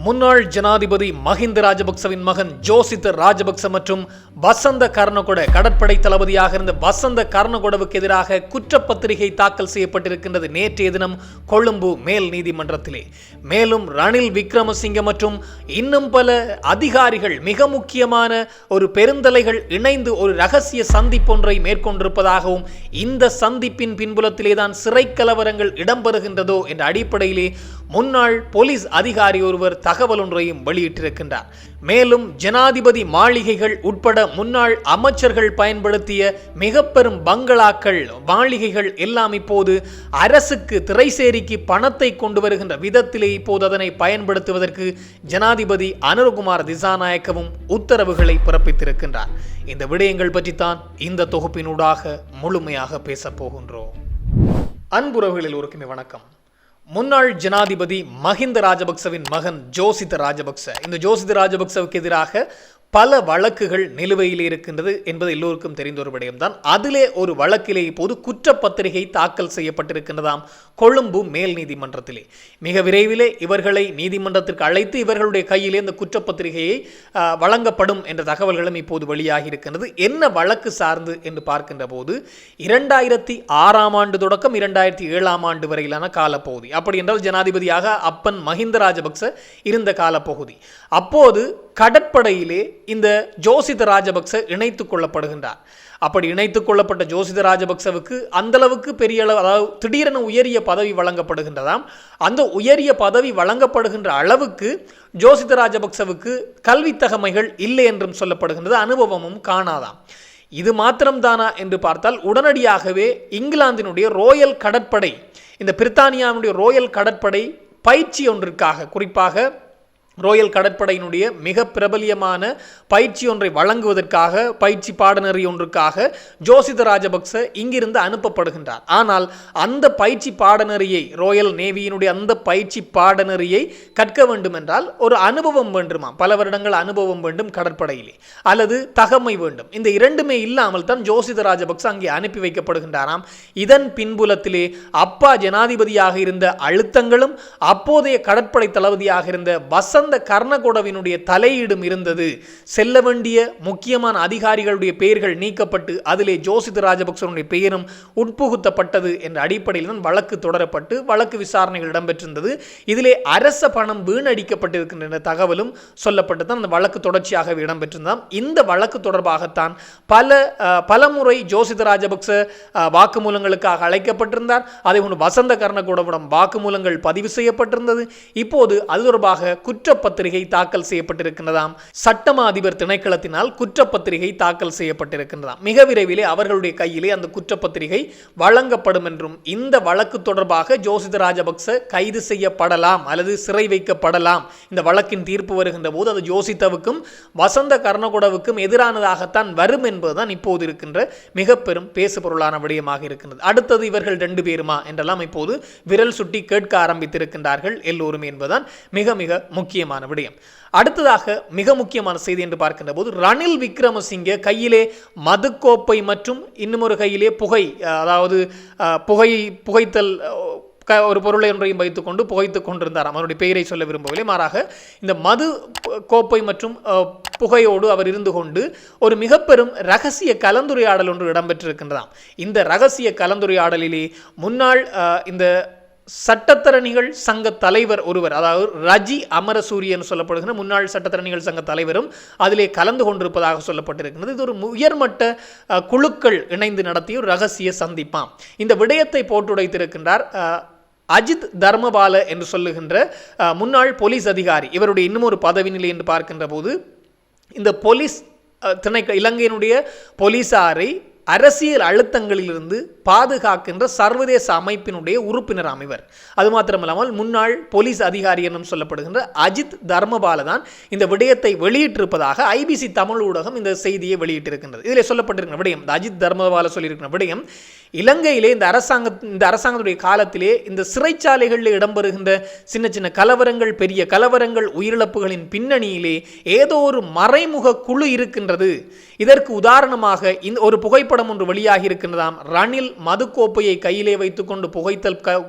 முன்னாள் ஜனாதிபதி மஹிந்த ராஜபக்சவின் மகன் ஜோசித ராஜபக்ச மற்றும் வசந்த கர்ணகொட கடற்படை தளபதியாக இருந்த வசந்த கர்ணகொடவுக்கு எதிராக குற்றப்பத்திரிகை தாக்கல் செய்யப்பட்டிருக்கின்றது நேற்றைய தினம் கொழும்பு மேல் நீதிமன்றத்திலே. மேலும் ரணில் விக்ரமசிங்க மற்றும் இன்னும் பல அதிகாரிகள் மிக முக்கியமான ஒரு பெருந்தலைகள் இணைந்து ஒரு ரகசிய சந்திப்பொன்றை மேற்கொண்டிருப்பதாகவும் இந்த சந்திப்பின் பின்புலத்திலேதான் சிறை கலவரங்கள் இடம்பெறுகின்றதோ என்ற அடிப்படையிலே முன்னாள் போலீஸ் அதிகாரி ஒருவர் தகவல் ஒன்றையும் வெளியிட்டிருக்கின்றார். மேலும் ஜனாதிபதி மாளிகைகள் உட்பட முன்னாள் அமைச்சர்கள் பயன்படுத்திய மிக பெரும் பங்களாக்கள் மாளிகைகள் எல்லாம் இப்போது அரசுக்கு திரைசேரிக்கு பணத்தை கொண்டு வருகின்ற விதத்திலே இப்போது அதனை பயன்படுத்துவதற்கு ஜனாதிபதி அனுரகுமார் திசாநாயக்கவும் உத்தரவுகளை பிறப்பித்திருக்கின்றார். இந்த விடயங்கள் பற்றித்தான் இந்த தொகுப்பினூடாக முழுமையாக பேசப் போகின்றோம். அன்புறவுகளில் ஒருக்குமே வணக்கம். முன்னாள் ஜனாதிபதி மஹிந்த ராஜபக்சவின் மகன் ஜோசித ராஜபக்ச, இந்த ஜோசித ராஜபக்சவுக்கு எதிராக பல வழக்குகள் நிலுவையில் இருக்கின்றது என்பது எல்லோருக்கும் தெரிந்த ஒரு விடயம்தான். அதிலே ஒரு வழக்கிலே இப்போது குற்றப்பத்திரிகை தாக்கல் செய்யப்பட்டிருக்கின்றதாம் கொழும்பு மேல் நீதிமன்றத்திலே. மிக விரைவிலே இவர்களை நீதிமன்றத்திற்கு அழைத்து இவர்களுடைய கையிலே இந்த குற்றப்பத்திரிகையை வழங்கப்படும் என்ற தகவல்களும் இப்போது வெளியாகி இருக்கின்றது. என்ன வழக்கு சார்ந்து என்று பார்க்கின்ற போது 2006 ஆண்டு தொடக்கம் 2007 ஆண்டு வரையிலான காலப்பகுதி. அப்படி என்றால் ஜனாதிபதியாக அப்பன் மஹிந்த ராஜபக்ச இருந்த காலப்பகுதி. அப்போது கடற்படையிலே இந்த ஜோசித ராஜபக்ச இணைத்துக் கொள்ளப்படுகின்றார். அப்படி இணைத்துக் கொள்ளப்பட்ட ஜோசித ராஜபக்சவுக்கு அந்த அளவுக்கு பெரிய அளவு, அதாவது திடீரென உயரிய பதவி வழங்கப்படுகின்றதாம். அந்த உயரிய பதவி வழங்கப்படுகின்ற அளவுக்கு ஜோசித ராஜபக்சவுக்கு கல்வி தகமைகள் இல்லை என்றும் சொல்லப்படுகின்றது, அனுபவமும் காணாதாம். இது மாத்திரம்தானா என்று பார்த்தால் உடனடியாகவே இங்கிலாந்தினுடைய ரோயல் கடற்படை, இந்த பிரித்தானியாவுடைய ரோயல் கடற்படை பயிற்சி ஒன்றிற்காக, குறிப்பாக ரோயல் கடற்படையினுடைய மிக பிரபலியமான பயிற்சி ஒன்றை வழங்குவதற்காக, பயிற்சி பாடநெறி ஒன்றுக்காக ஜோசித ராஜபக்ச இங்கிருந்து அனுப்பப்படுகின்றார். ஆனால் அந்த பயிற்சி பாடநெறியை, ரோயல் நேவியினுடைய அந்த பயிற்சி பாடநெறியை கற்க வேண்டும் என்றால் ஒரு அனுபவம் வேண்டுமா, பல வருடங்கள் அனுபவம் வேண்டும் கடற்படையிலே, அல்லது தகமை வேண்டும். இந்த இரண்டுமே இல்லாமல் தான் ஜோசித ராஜபக்ச அங்கே அனுப்பி வைக்கப்படுகின்றாராம். இதன் பின்புலத்திலே அப்பா ஜனாதிபதியாக இருந்த அழுத்தங்களும் அப்போதைய கடற்படை தளபதியாக இருந்த வசந்த கர்ணகொடவினுடைய தலையீடும் இருந்தது. செல்ல வேண்டிய முக்கியமான அதிகாரிகளுடைய பெயர்கள் நீக்கப்பட்டு அதிலே ஜோசித ராஜபக்சனுடைய பெயரும் உட்புகுத்தப்பட்டது என்ற அடிப்படையில் தான் வழக்கு தொடரப்பட்டு வழக்கு விசாரணைகள் இடம்பெற்றிருந்தது. இதிலே அரச பணம் வீணடிக்கப்பட்டிருக்கின்ற தகவலும் சொல்லப்பட்டு தான் அந்த வழக்கு தொடர்ச்சியாக இடம்பெற்றிருந்தாம். இந்த வழக்கு தொடர்பாகத்தான் பலமுறை ஜோசித ராஜபக்ச வாக்குமூலங்களுக்காக அழைக்கப்பட்டிருந்தார். அதே போன்று வசந்த கர்ணகொடவிடம் வாக்குமூலங்கள் பதிவு செய்யப்பட்டிருந்தது. இப்போது அது தொடர்பாக குற்றப்பத்திரிகை தாக்கல் செய்யப்பட்டிருக்கின்றதாம். சட்டமா அதிபர் திணைக்களத்தினால் குற்றப்பத்திரிகை தாக்கல் செய்யப்பட்டிருக்கின்றதாம். மிக விரைவிலே அவர்களுடைய கையிலே அந்த குற்றப்பத்திரிகை வழங்கப்படும் என்றும், இந்த வழக்கு தொடர்பாக ஜோசித ராஜபக்ச கைது செய்யப்படலாம் அல்லது சிறை வைக்கப்படலாம். இந்த வழக்கின் தீர்ப்பு வருகின்ற போது அது ஜோசித்தவுக்கும் வசந்த கர்ணகொடவுக்கும் எதிரானதாகத்தான் வரும் என்பதுதான் இப்போது இருக்கின்ற மிக பெரும் பேசுபொருளான விடயமாக இருக்கின்றது. அடுத்தது இவர்கள் 2 பேருமா என்றெல்லாம் இப்போது விரல் சுட்டி கேட்க ஆரம்பித்திருக்கின்றார்கள் எல்லோருமே என்பதுதான் மிக மிக முக்கியமான விடயம். அடுத்ததாக மிக முக்கியமான செய்தி என்று பார்க்கின்ற போது ரணில் விக்ரமசிங்கே கையிலே மதுக்கோப்பை மற்றும் இன்னும் ஒரு கையிலே அதாவது புகைத்தல் ஒரு பொருளை ஒன்றையும் வைத்துக்கொண்டு புகைத்துக் கொண்டிருந்தார். அவருடைய பெயரை சொல்ல விரும்பவில்லை, மாறாக இந்த மது கோப்பை மற்றும் புகையோடு அவர் இருந்து கொண்டு ஒரு மிக பெரும் ரகசிய கலந்துரையாடல் ஒன்று இடம்பெற்றிருக்கின்றதாம். இந்த ரகசிய கலந்துரையாடலிலே முன்னாள் இந்த சட்டத்தரணிகள் சங்க தலைவர் ஒருவர், அதாவது ரஜி அமரசூரிய என்று சொல்லப்படுகிற முன்னாள் சட்டத்தரணிகள் சங்க தலைவரும் அதிலே கலந்து கொண்டிருப்பதாக சொல்லப்பட்டிருக்கிறது. இது ஒரு உயர்மட்ட குழுக்கள் இணைந்து நடத்திய ஒரு ரகசிய சந்திப்பாம். இந்த விடயத்தை போட்டுடைத்திருக்கின்றார் அஜித் தர்மபால என்று சொல்லுகின்ற முன்னாள் போலீஸ் அதிகாரி. இவருடைய இன்னும் ஒரு பதவி நிலை என்று பார்க்கின்ற போது இந்த போலீஸ் இலங்கையினுடைய போலீசாரை அரசியல் அழுத்தங்களிலிருந்து பாதுகாக்கின்ற சர்வதேச அமைப்பினுடைய உறுப்பினர் அமைவர். அது மாத்திரமல்லாமல் முன்னாள் போலீஸ் அதிகாரி என்றும் சொல்லப்படுகின்ற அஜித் தர்மபால தான் இந்த விடயத்தை வெளியிட்டிருப்பதாக ஐபிசி தமிழ் ஊடகம் இந்த செய்தியை வெளியிட்டிருக்கின்றது. இதில் சொல்லப்பட்டிருக்கிற விடயம், அஜித் தர்மபால சொல்லியிருக்கிற விடயம், இலங்கையிலே இந்த அரசாங்கத்துடைய காலத்திலே இந்த சிறைச்சாலைகளில் இடம்பெறுகின்ற சின்ன சின்ன கலவரங்கள், பெரிய கலவரங்கள், உயிரிழப்புகளின் பின்னணியிலே ஏதோ ஒரு மறைமுக குழு இருக்கின்றது. இதற்கு உதாரணமாக இந்த ஒரு புகைப்படம் ஒன்று வெளியாகி இருக்கின்றதாம். ரணில் மதுக்கோப்பையை கையிலே வைத்துக்கொண்டு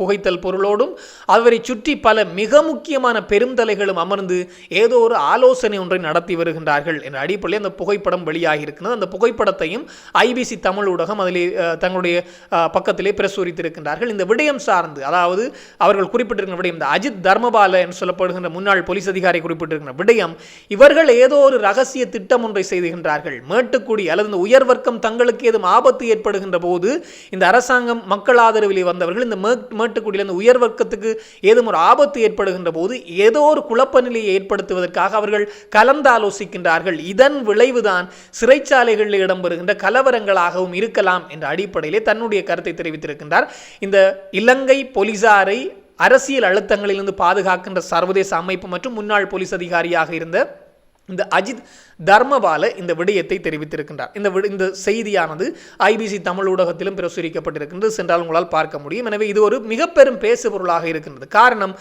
புகைத்தல் பொருளோடும் அவரை சுற்றி பல மிக முக்கியமான பெருந்தலைகளும் அமர்ந்து ஏதோ ஒரு ஆலோசனை ஒன்றை நடத்தி வருகின்றார்கள் என்ற அடிப்படையில் அந்த புகைப்படம் வெளியாகி இருக்கிறது. அந்த புகைப்படத்தையும் ஐபிசி தமிழ் ஊடகம் அதிலே தங்களுடைய பக்கத்திலே பிரசுரித்திருக்கின்றார்கள். இந்த விடயம் சார்ந்து, அதாவது அவர்கள் குறிப்பிட்டிருக்கிற விடயம், இந்த அஜித் தர்மபால என்று சொல்லப்படுகின்ற முன்னாள் போலீஸ் அதிகாரி குறிப்பிட்டிருக்கிற விடயம், இவர்கள் ஏதோ ஒரு ரகசிய திட்டம் ஒன்றை செய்துகின்றார்கள். மேட்டுக்குடி அல்லது இந்த உயர்வர்க்கம் தங்களுக்கு ஏதும் ஆபத்து ஏற்படுகின்ற போது இந்த அரசாங்கம் மக்கள் ஆதரவிலே வந்தவர்கள் இந்த மேட்டுக்குடியில் இந்த உயர்வர்க்கத்துக்கு ஏதும் ஒரு ஆபத்து ஏற்படுகின்ற போது ஏதோ ஒரு குழப்ப நிலையை ஏற்படுத்துவதற்காக அவர்கள் கலந்து ஆலோசிக்கின்றார்கள். இதன் விளைவுதான் சிறைச்சாலைகளில் இடம்பெறுகின்ற கலவரங்களாகவும் இருக்கலாம் என்ற அடிப்படையிலே தன்னுடைய கருத்தை தெரிவித்திருக்கின்றார். இந்த இலங்கை போலீசாரை அரசியல் அழுத்தங்களிலிருந்து பாதுகாக்கின்ற சர்வதேச அமைப்பு மற்றும் முன்னாள் போலீஸ் அதிகாரியாக இருந்த இந்த அஜித் தர்மபால இந்த விடயத்தை தெரிவித்திருக்கின்றார். இந்த செய்தியானது ஐபிசி தமிழ் ஊடகத்திலும் பிரசுரிக்கப்பட்டிருக்கின்றது, சென்றால் உங்களால் பார்க்க முடியும். எனவே இது ஒரு மிக பெரும் பேசுபொருளாக இருக்கின்றது. காரணம்,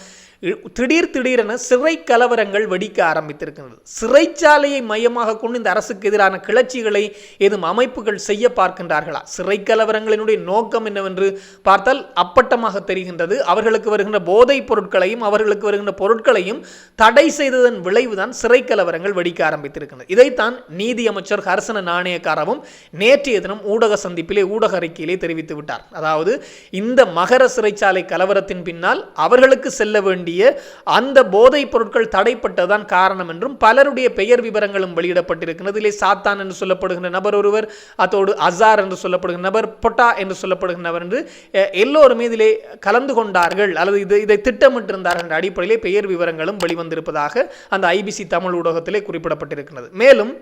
திடீரென சிறை கலவரங்கள் வெடிக்க ஆரம்பித்திருக்கின்றது. சிறைச்சாலையை மையமாக கொண்டு இந்த அரசுக்கு எதிரான கிளர்ச்சிகளை ஏதும் அமைப்புகள் செய்ய பார்க்கின்றார்களா? சிறை கலவரங்களினுடைய நோக்கம் என்னவென்று பார்த்தால் அப்பட்டமாக தெரிகின்றது. அவர்களுக்கு வருகின்ற போதைப் பொருட்களையும் அவர்களுக்கு வருகின்ற பொருட்களையும் தடை செய்ததன் விளைவுதான் சிறை கலவரங்கள் வெடிக்க ஆரம்பித்திருக்கின்றது. இதைத்தான் நீதி அமைச்சர் ஹர்சன நாணயக்காரவும் நேற்றைய தினம் ஊடக சந்திப்பிலே ஊடக அறிக்கையிலே தெரிவித்து விட்டார். அதாவது இந்த மகர சிறைச்சாலை கலவரத்தின் பின்னால் அவர்களுக்கு செல்ல வேண்டிய அந்த போதைப் பொருட்கள் தடைப்பட்டதான் காரணம் என்றும் பலருடைய பெயர் விவரங்களும் வெளியிடப்பட்டிருக்கிறது. இதிலே சாத்தான் என்று சொல்லப்படுகின்ற நபர் ஒருவர், அதோடு அசார் என்று சொல்லப்படுகின்ற நபர், பொட்டா என்று சொல்லப்படுகின்ற நபர் என்று எல்லோருமே இதிலே கலந்து கொண்டார்கள் அல்லது இதை திட்டமிட்டிருந்தார்கள் என்ற அடிப்படையிலே பெயர் விவரங்களும் வெளிவந்திருப்பதாக அந்த ஐபிசி தமிழ் ஊடகத்திலே குறிப்பிடப்பட்டிருக்கிறது. மேலும்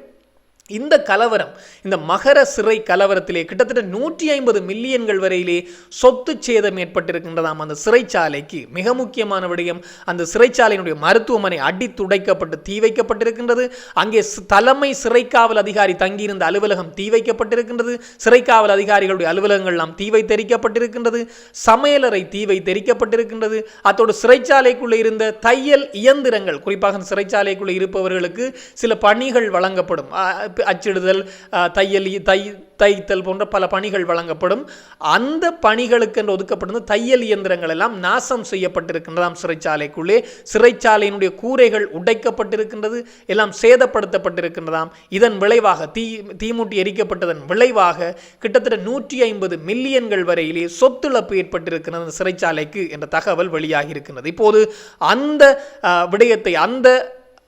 இந்த கலவரம், இந்த மகர சிறை கலவரத்திலே கிட்டத்தட்ட 150 மில்லியன்கள் வரையிலே சொத்து சேதம் ஏற்பட்டிருக்கின்றதாம். அந்த சிறைச்சாலைக்கு மிக முக்கியமான விடயம், அந்த சிறைச்சாலையினுடைய மருத்துவமனை அடித்துடைக்கப்பட்டு தீ வைக்கப்பட்டிருக்கின்றது. அங்கே தலைமை சிறைக்காவல் அதிகாரி தங்கியிருந்த அலுவலகம் தீ வைக்கப்பட்டிருக்கின்றது. சிறைக்காவல் அதிகாரிகளுடைய அலுவலகங்கள் எல்லாம் தீ வைத்தெரிக்கப்பட்டிருக்கின்றது. சமையலறை தீ வைத்தெரிக்கப்பட்டிருக்கின்றது. அத்தோடு சிறைச்சாலைக்குள்ளே இருந்த தையல் இயந்திரங்கள், குறிப்பாக சிறைச்சாலைக்குள்ளே இருப்பவர்களுக்கு சில பணிகள் வழங்கப்படும், அச்சிடுதல், தைத்தல் போன்ற பல பணிகள் வழங்கப்படும். அந்த பணிகளுக்கு என்று ஒதுக்கப்பட்டிருந்த தையல் இயந்திரங்கள் எல்லாம் நாசம் செய்யப்பட்டிருக்கின்றதாம் சிறைச்சாலைக்குள்ளே. சிறைச்சாலையினுடைய கூரைகள் உடைக்கப்பட்டிருக்கின்றது, எல்லாம் சேதப்படுத்தப்பட்டிருக்கின்றதாம். இதன் விளைவாக தீமூட்டி எரிக்கப்பட்டதன் விளைவாக கிட்டத்தட்ட 150 மில்லியன்கள் வரையிலே சொத்துழப்பு ஏற்பட்டிருக்கிறது சிறைச்சாலைக்கு என்ற தகவல் வெளியாகி இருக்கின்றது. இப்போது அந்த விடயத்தை, அந்த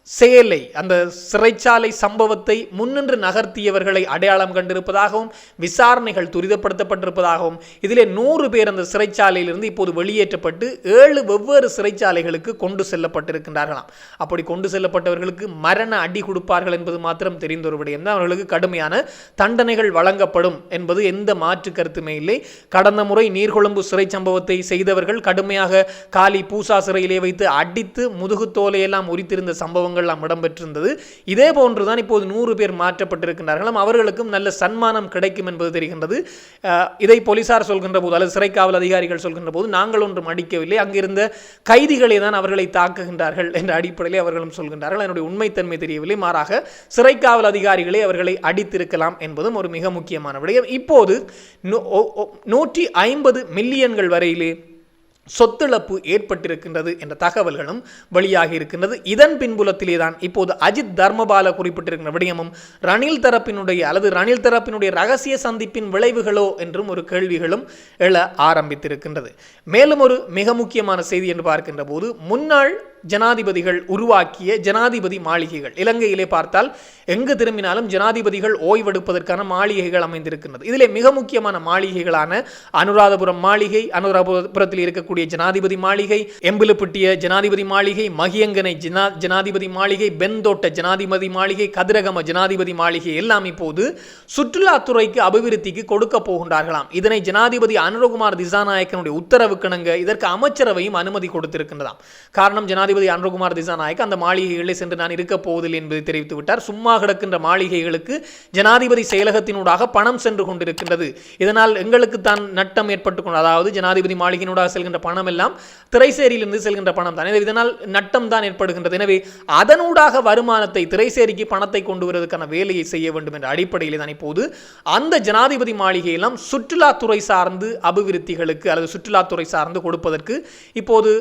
செயலை, அந்த சிறைச்சாலை சம்பவத்தை முன்னின்று நகர்த்தியவர்களை அடையாளம் கண்டிருப்பதாகவும் விசாரணைகள் துரிதப்படுத்தப்பட்டிருப்பதாகவும் இதிலே 100 பேர் அந்த சிறைச்சாலையிலிருந்து இப்போது வெளியேற்றப்பட்டு 7 வெவ்வேறு சிறைச்சாலைகளுக்கு கொண்டு செல்லப்பட்டிருக்கின்றார்களாம். அப்படி கொண்டு செல்லப்பட்டவர்களுக்கு மரண அடி கொடுப்பார்கள் என்பது மாத்திரம் தெரிந்த ஒரு விடயம் தான். அவர்களுக்கு கடுமையான தண்டனைகள் வழங்கப்படும் என்பது எந்த மாற்று கருத்துமே இல்லை. கடந்த முறை நீர்கொழும்பு சிறை சம்பவத்தை செய்தவர்கள் கடுமையாக காலி பூசா சிறையிலே வைத்து அடித்து முதுகுத்தோலையெல்லாம் உரித்திருந்த சம்பவங்கள் இடம்பெற்றிருந்தது. இதே போன்றுதான் இப்போது 100 பேர் மாற்றப்பட்டிருக்கின்றார்கள். அவர்களுக்கும் நல்ல சன்மானம் கிடைக்கும் என்பது தெரிகின்றது. இதை போலீசார் சொல்கின்ற போது அல்லது சிறைக்காவல் அதிகாரிகள் சொல்கின்ற போது நாங்கள் ஒன்றும் அடிக்கவில்லை, அங்கிருந்த கைதிகளே தான் அவர்களை தாக்குகின்றார்கள் என்ற அடிப்படையிலே அவர்களும் சொல்கின்றார்கள். அதனுடைய உண்மைத்தன்மை தெரியவில்லை, மாறாக சிறைக்காவல் அதிகாரிகளே அவர்களை அடித்திருக்கலாம் என்பதும் ஒரு மிக முக்கியமான விடயம். இப்போது 150 மில்லியன்கள் வரையிலே சொத்துழப்பு ஏற்பட்டிருக்கின்றது என்ற தகவல்களும் வெளியாகி இருக்கின்றது. இதன் பின்புலத்திலே தான் இப்போது அஜித் தர்மபால குறிப்பிட்டிருக்கின்ற விடயமும் ரணில் தரப்பினுடைய ரகசிய சந்திப்பின் விளைவுகளோ என்றும் ஒரு கேள்விகளும் எழ ஆரம்பித்திருக்கின்றது. மேலும் ஒரு மிக முக்கியமான செய்தி என்று பார்க்கின்ற போது, முன்னாள் ஜனாதிபதிகள் உருவாக்கிய ஜனாதிபதி மாளிகைகள், இலங்கையிலே பார்த்தால் எங்கு திரும்பினாலும் ஜனாதிபதிகள் ஓய்வெடுப்பதற்கான மாளிகைகள் அமைந்திருக்கின்றது. இதிலே மிக முக்கியமான மாளிகைகளான அனுராதபுரம் மாளிகை, அனுராதபுரத்தில் இருக்கக்கூடிய ஜனாதிபதி மாளிகை, எம்பிலுப்பட்டிய ஜனாதிபதி மாளிகை, மகியங்கனை ஜனாதிபதி மாளிகை, பெந்தோட்ட ஜனாதிபதி மாளிகை, கதிரகம ஜனாதிபதி மாளிகை எல்லாம் இப்போது சுற்றுலாத்துறைக்கு அபிவிருத்திக்கு கொடுக்க போகின்றார்களாம். இதனை ஜனாதிபதி அனுரகுமார் திசாநாயக்கனுடைய உத்தரவுக்கிணங்க இதற்கு அமைச்சரவையும் அனுமதி கொடுத்திருக்கின்றதாம். காரணம், ஜனாதிபதி ஜனாதிபதி அனுரகுமார் திசாநாயக்க அந்த மாளிகைகளில் சென்று நான் இருக்க போவதில்லை என்பதை தெரிவித்து விட்டார். சும்மா கிடக்கின்ற மாளிகைகளுக்கு ஜனாதிபதி செயலகத்தினூடாக பணம் சென்று கொண்டிருக்கின்றது. இதனால் எங்களுக்கு தான் நட்டம் ஏற்பட்டு கொண்டு, அதாவது ஜனாதிபதி மாளிகையினூடாக செல்கின்ற பணம் எல்லாம் திரைசேரியிலிருந்து செல்கின்ற பணம் தான். இதனால் நட்டம் தான் ஏற்படுகின்றது. எனவே அதனூடாக வருமானத்தை, திரைசேரிக்கு பணத்தை கொண்டு வருவதற்கான வேலையை செய்ய வேண்டும் என்ற அடிப்படையில் தான் இப்போது அந்த ஜனாதிபதி மாளிகையெல்லாம் சுற்றுலாத்துறை சார்ந்து அபிவிருத்திகளுக்கு அல்லது சுற்றுலாத்துறை சார்ந்து கொடுப்பதற்கு இப்போது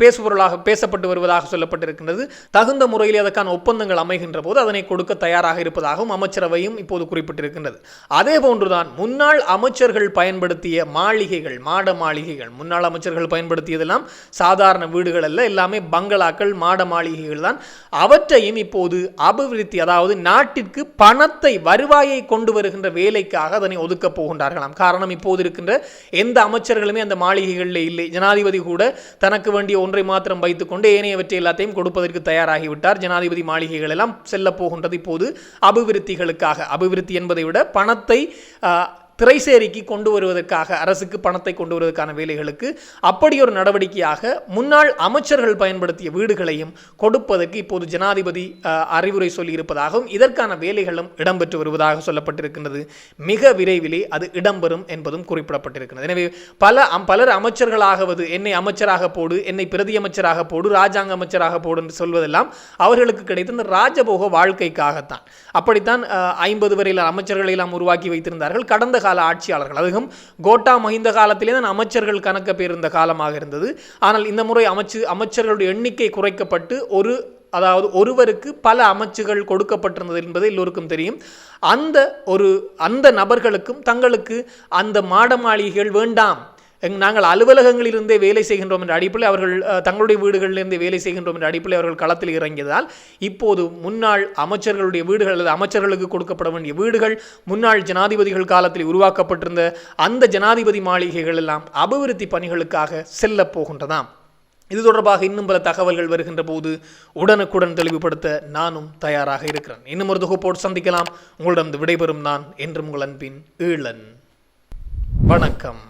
பேசுபொருளாக பேசப்பட்டு வருவதாக சொல்லப்பட்டிருக்கின்றது. தகுந்த முறையில் அதற்கான ஒப்பந்தங்கள் அமைகின்ற போது அதனை கொடுக்க தயாராக இருப்பதாகவும் அமைச்சரவையும் இப்போது குறிப்பிட்டிருக்கின்றது. அதே போன்றுதான் முன்னாள் அமைச்சர்கள் பயன்படுத்திய மாளிகைகள், மாட மாளிகைகள், முன்னாள் அமைச்சர்கள் பயன்படுத்தியதெல்லாம் சாதாரண வீடுகள் அல்ல, எல்லாமே பங்களாக்கள், மாட மாளிகைகள் தான். அவற்றையும் இப்போது அபிவிருத்தி, அதாவது நாட்டிற்கு பணத்தை, வருவாயை கொண்டு வருகின்ற வேலைக்காக அதனை ஒதுக்கப் போகின்றார்களாம். காரணம், இப்போது இருக்கின்ற எந்த அமைச்சர்களுமே அந்த மாளிகைகளில் இல்லை. ஜனாதிபதி கூட தனக்கு வேண்டிய ஒன்றை மாத்திரம் வைத்துக் கொண்டு ஏனையவற்றை எல்லாத்தையும் கொடுப்பதற்கு தயாராகிவிட்டார். ஜனாதிபதி மாளிகைகள் எல்லாம் செல்ல போகின்றது இப்போது அபிவிருத்திகளுக்காக. அபிவிருத்தி என்பதை விட பணத்தை திரைசேரிக்கு கொண்டு வருவதற்காக, அரசுக்கு பணத்தை கொண்டு வருவதற்கான வேலைகளுக்கு அப்படி ஒரு நடவடிக்கையாக முன்னாள் அமைச்சர்கள் பயன்படுத்திய வீடுகளையும் கொடுப்பதற்கு இப்போது ஜனாதிபதி அறிவுரை சொல்லியிருப்பதாகவும் இதற்கான வேலைகளும் இடம்பெற்று வருவதாக சொல்லப்பட்டிருக்கின்றது. மிக விரைவிலே அது இடம்பெறும் என்பதும் குறிப்பிடப்பட்டிருக்கிறது. எனவே பலர் அமைச்சர்களாவது, என்னை அமைச்சராக போடு, என்னை பிரதி அமைச்சராக போடு, ராஜாங்க அமைச்சராக போடு என்று சொல்வதெல்லாம் அவர்களுக்கு கிடைத்த இந்த ராஜபோக வாழ்க்கைக்காகத்தான். அப்படித்தான் 50 வரையிலான அமைச்சர்களை எல்லாம் உருவாக்கி வைத்திருந்தார்கள் கடந்த கால ஆட்சியாளர்கள். அதுவும் கோட்டா மஹிந்த காலத்திலே தான் அமைச்சர்கள் கணக்க பேர் இருந்த காலமாக இருந்தது. ஆனால் இந்த முறை அமைச்சர்களுடைய எண்ணிக்கை குறைக்கப்பட்டு ஒருவருக்கு பல அமைச்சுகள் கொடுக்கப்பட்டிருந்தது என்பது எல்லோருக்கும் தெரியும். அந்த நபர்களுக்கும் தங்களுக்கு அந்த மாட மாளிகைகள் வேண்டாம், நாங்கள் அலுவலகங்களிலிருந்தே வேலை செய்கின்றோம் என்ற அடிப்படையில் அவர்கள் தங்களுடைய வீடுகளிலிருந்தே வேலை செய்கின்றோம் என்ற அடிப்படையில் அவர்கள் களத்தில் இறங்கியதால் இப்போது முன்னாள் அமைச்சர்களுடைய வீடுகள் அல்லது அமைச்சர்களுக்கு கொடுக்கப்பட வேண்டிய வீடுகள், முன்னாள் ஜனாதிபதிகள் காலத்தில் உருவாக்கப்பட்டிருந்த அந்த ஜனாதிபதி மாளிகைகள் எல்லாம் அபிவிருத்தி பணிகளுக்காக செல்ல போகின்றதாம். இது தொடர்பாக இன்னும் பல தகவல்கள் வருகின்ற போது உடனுக்குடன் தெளிவுபடுத்த நானும் தயாராக இருக்கிறேன். இன்னும் ஒரு தொகுப்போடு சந்திக்கலாம். உங்களிடம் விடைபெறும் நான் என்றும் உங்கள் அன்பின் ஈழன். வணக்கம்.